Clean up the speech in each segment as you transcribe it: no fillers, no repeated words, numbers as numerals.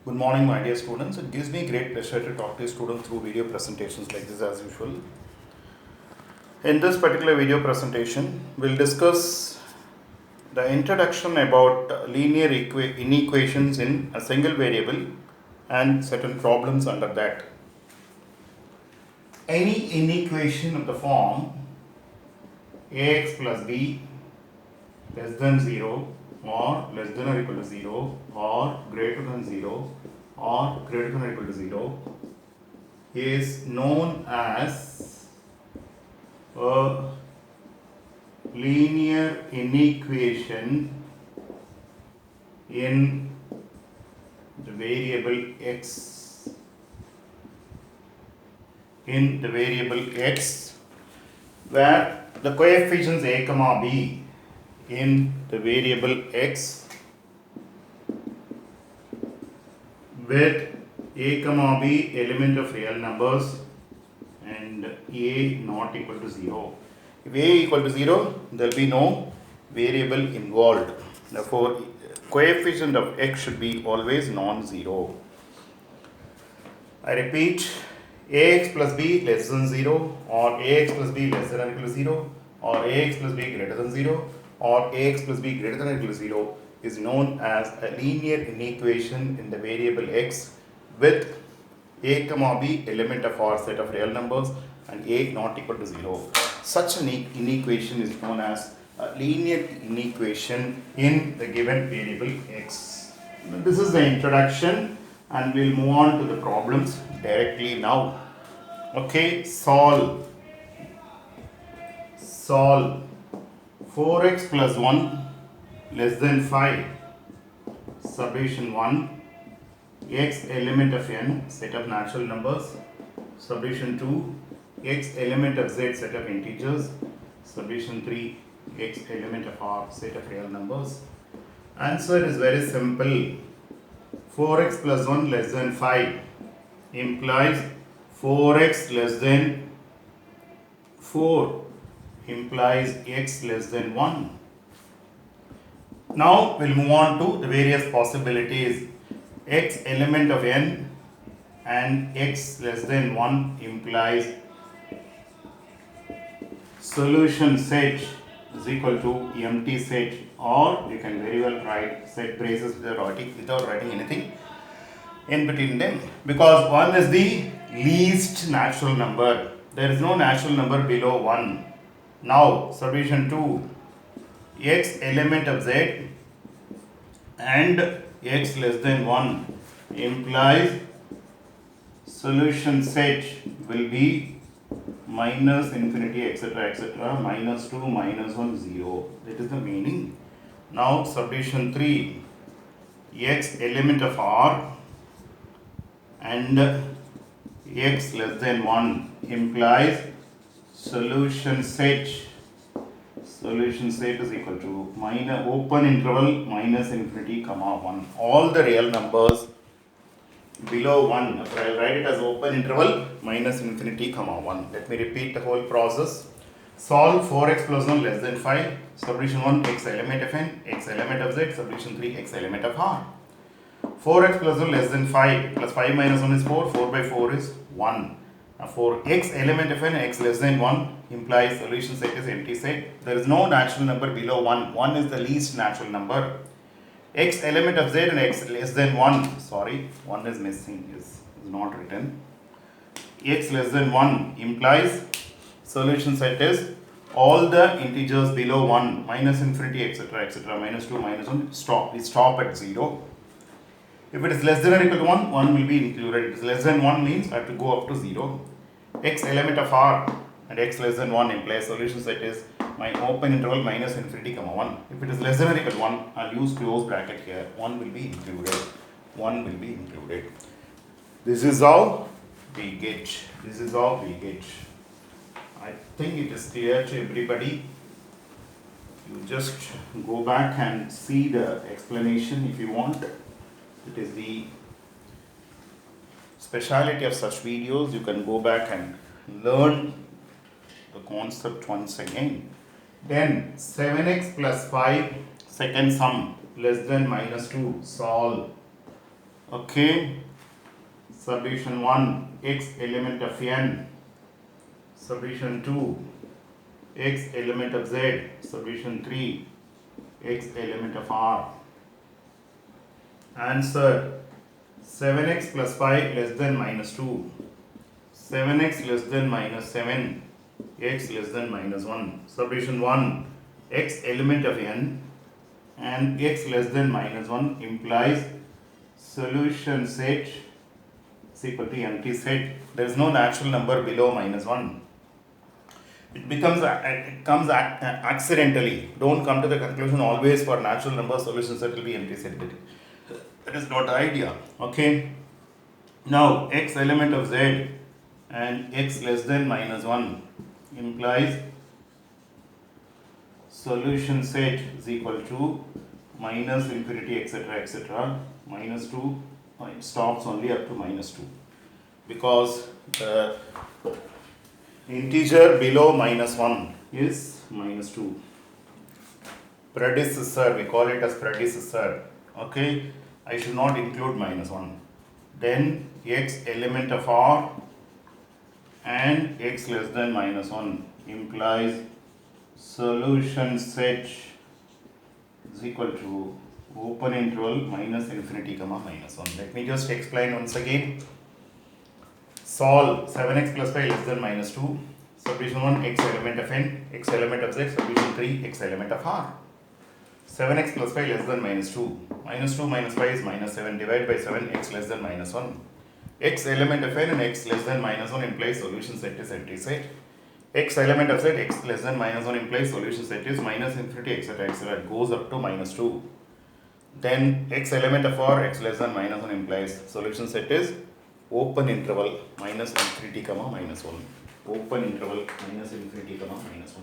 Good morning, my dear students. It gives me great pleasure to talk to students through video presentations like this as usual. In this particular video presentation, we'll discuss the introduction about linear inequations in a single variable and certain problems under that. Any inequation of the form ax plus b less than 0 or less than or equal to 0 or greater than 0 or greater than or equal to 0 is known as a linear inequation in the variable x where the coefficients a comma b in the variable x with a comma b element of real numbers and a not equal to 0. If a equal to 0, there will be no variable involved. Therefore, coefficient of x should be always non-zero. I repeat, ax plus b less than 0 or ax plus b less than or equal to 0 or ax plus b greater than 0 or ax plus b greater than or equal to 0 is known as a linear inequation in the variable x with a comma b element of our set of real numbers and a not equal to 0. Such an inequation is known as a linear inequation in the given variable x. This is the introduction and we'll move on to the problems directly now. Okay, solve 4x plus 1 less than 5 subdivision 1 x element of n set of natural numbers, subdivision 2 x element of z set of integers, subdivision 3 x element of r set of real numbers. Answer is very simple. 4x plus 1 less than 5 implies 4x less than 4 implies x less than 1. Now we'll move on to the various possibilities. X element of n and x less than 1 implies solution set is equal to empty set, or you can very well write set braces without writing anything in between them, because 1 is the least natural number. There is no natural number below 1. Now solution 2 x element of z and x less than 1 implies solution set will be minus infinity etc minus 2 minus 1 0. That is the meaning. Now subdivision 3 x element of r and x less than 1 implies solution set is equal to minus open interval minus infinity comma 1. All the real numbers below 1, I will write it as open interval minus infinity comma 1. Let me repeat the whole process. Solve 4x plus 1 less than 5, subdivision 1 x element of n, x element of z, subdivision 3 x element of r. 4x plus 1 less than 5 plus 5 minus 1 is 4, 4 by 4 is 1. Now for x element of n, x less than 1 implies solution set is empty set. There is no natural number below 1. 1 is the least natural number. X element of z and x less than 1, sorry, 1 is missing, is not written. X less than 1 implies solution set is all the integers below 1, minus infinity etc minus 2 minus 1, we stop at 0. If it is less than or equal to 1, 1 will be included. If it is less than 1 means I have to go up to 0. X element of r and x less than 1 implies solution set is my open interval minus infinity comma 1. If it is less than or equal to 1, I'll use close bracket here. 1 will be included. 1 will be included. This is how we get. I think it is clear to everybody. You just go back and see the explanation if you want. It is the speciality of such videos. You can go back and learn the concept once again. Then 7x plus 5 second sum less than minus 2, solve. Okay, solution 1 x element of n, solution 2 x element of z, solution 3 x element of r. Answer 7x plus 5 less than minus 2, 7x less than minus 7, x less than minus 1. Solution 1 x element of n and x less than minus 1 implies solution set is equal to empty set. There is no natural number below minus 1. It comes accidentally. Don't come to the conclusion always for natural number solution set will be empty set. That is not the idea. Okay. Now x element of z and x less than minus 1 implies solution set is equal to minus infinity etc. Minus 2, it stops only up to minus 2 because the integer below minus 1 is minus 2. Predecessor, we call it as predecessor. Okay, I should not include minus 1. Then x element of r and x less than minus 1 implies solution set is equal to open interval minus infinity comma minus 1. Let me just explain once again. Solve 7x plus 5 less than minus 2. Solution 1 x element of n, x element of z. Solution 3 x element of r. 7x plus 5 less than minus 2. Minus 2 minus 5 is minus 7. Divide by 7, x less than minus 1. X element of n and x less than minus 1 implies solution set is empty set. X element of z, x less than minus 1 implies solution set is minus infinity etc. It goes up to minus 2. Then x element of r, x less than minus 1 implies solution set is open interval minus infinity comma minus 1. Open interval minus infinity comma minus 1.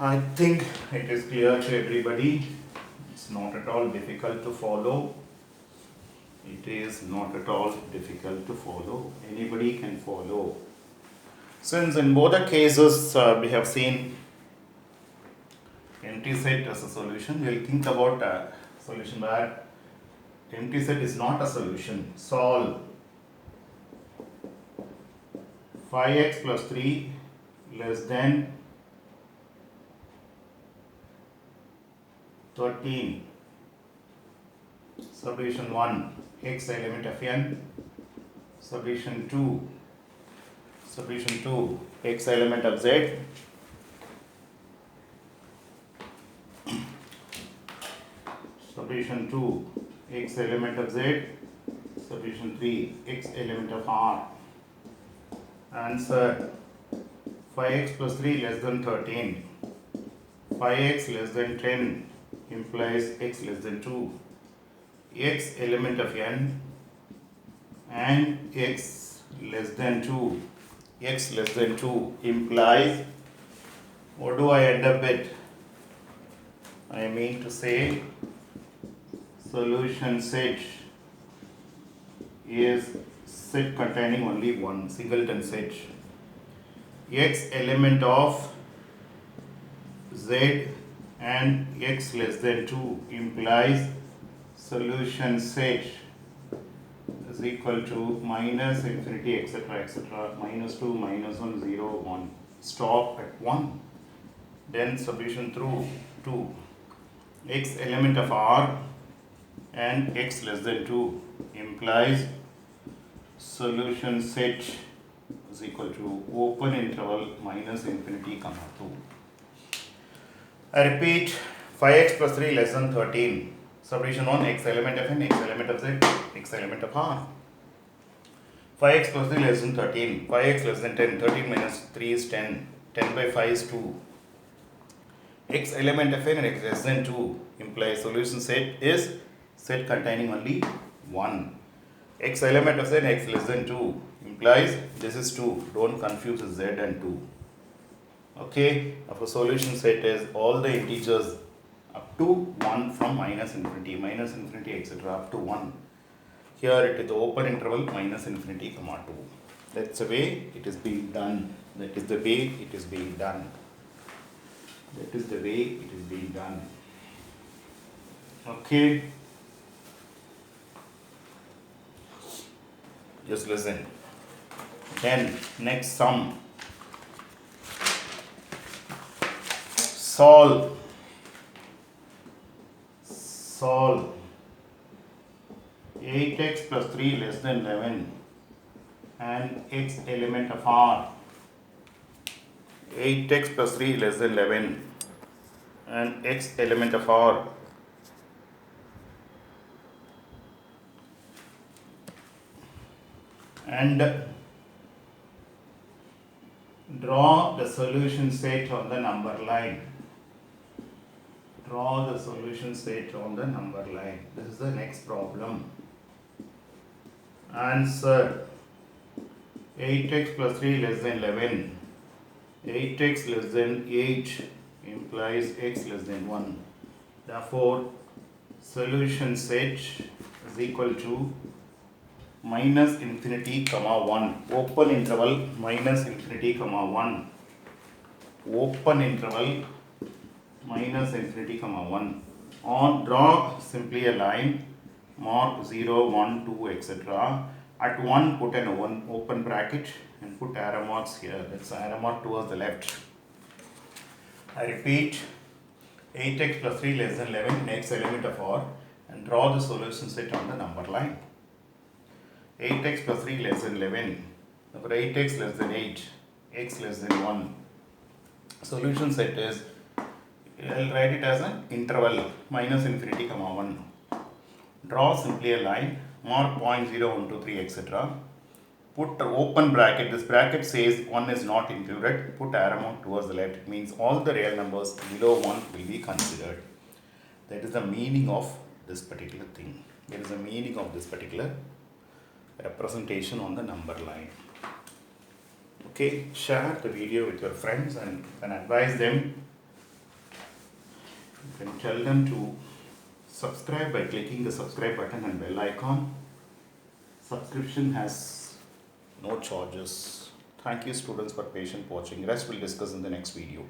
I think it is clear to everybody. It's not at all difficult to follow. It is not at all difficult to follow. Anybody can follow. Since in both the cases we have seen empty set as a solution, we will think about a solution where empty set is not a solution. Solve 5x plus 3 less than 13. Solution 1 x element of n. Solution 2 x element of z. Solution 2 x element of z. Solution 3 x element of r. Answer 5x plus 3 less than 13. 5x less than 10 implies x less than 2. X element of n and x less than 2. X less than 2 implies, what do I end up with? I mean to say solution set is set containing only one singleton set. X element of z and x less than 2 implies solution set is equal to minus infinity etc. Minus 2, minus 1, 0, 1. Stop at 1. Then solution through 2. X element of r and x less than 2 implies solution set is equal to open interval minus infinity comma 2. I repeat, 5x plus 3 less than 13. Solution 1 x element of n, x element of z, x element of r. 5x plus 3 less than 13. 5x less than 10. 13 minus 3 is 10. 10 by 5 is 2. X element of n and x less than 2 implies solution set is set containing only 1. X element of z and x less than 2 implies this is 2. Don't confuse z and 2. Okay, our solution set is all the integers up to 1 from minus infinity etc. up to 1. Here it is the open interval minus infinity comma 2. That's the way it is being done. That is the way it is being done. That is the way it is being done. Okay. Just listen. Then next sum. Solve 8x plus 3 less than 11 and x element of R. 8x plus 3 less than 11 and x element of R. And draw the solution set on the number line. Draw the solution set on the number line. This is the next problem. Answer 8x plus 3 less than 11. 8x less than 8 implies x less than 1. Therefore, solution set is equal to minus infinity comma 1. Open interval minus infinity comma 1. Open interval minus infinity comma 1. On draw simply a line, mark 0, 1, 2, etc. At 1 put an open bracket and put arrow marks here. That's arrow mark towards the left. I repeat, 8x plus 3 less than 11 next element of R and draw the solution set on the number line. 8x plus 3 less than 11. Number 8x less than 8, x less than 1. Solution set is, I'll write it as an interval minus infinity comma 1. Draw simply a line, mark point 0, 1, 2, 3, etc. Put open bracket, this bracket says 1 is not included, put arrow mark towards the left. It means all the real numbers below 1 will be considered. That is the meaning of this particular thing. There is a meaning of this particular representation on the number line. Okay, share the video with your friends and you can advise them. You can tell them to subscribe by clicking the subscribe button and bell icon. Subscription has no charges. Thank you students for patient watching. Rest we'll discuss in the next video.